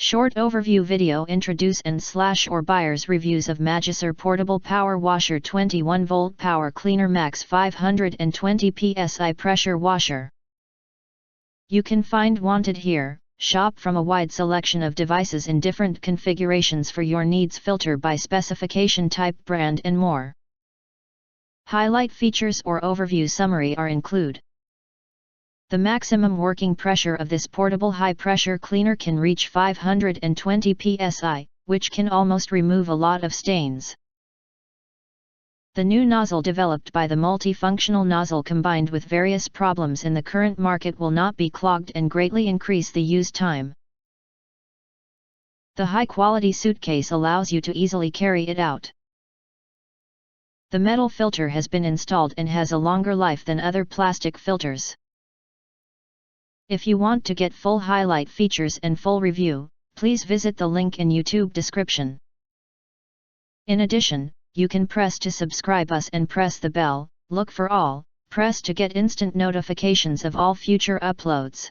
Short overview video introduce and/or buyer's reviews of Magicer Portable Power Washer 21 Volt Power Cleaner Max 520 PSI Pressure Washer. You can find wanted here. Shop from a wide selection of devices in different configurations for your needs, filter by specification, type, brand and more. Highlight features or overview summary are include. The maximum working pressure of this portable high-pressure cleaner can reach 520 psi, which can almost remove a lot of stains. The new nozzle developed by the multifunctional nozzle combined with various problems in the current market will not be clogged and greatly increase the use time. The high-quality suitcase allows you to easily carry it out. The metal filter has been installed and has a longer life than other plastic filters. If you want to get full highlight features and full review, please visit the link in YouTube description. In addition, you can press to subscribe us and press the bell, look for all, press to get instant notifications of all future uploads.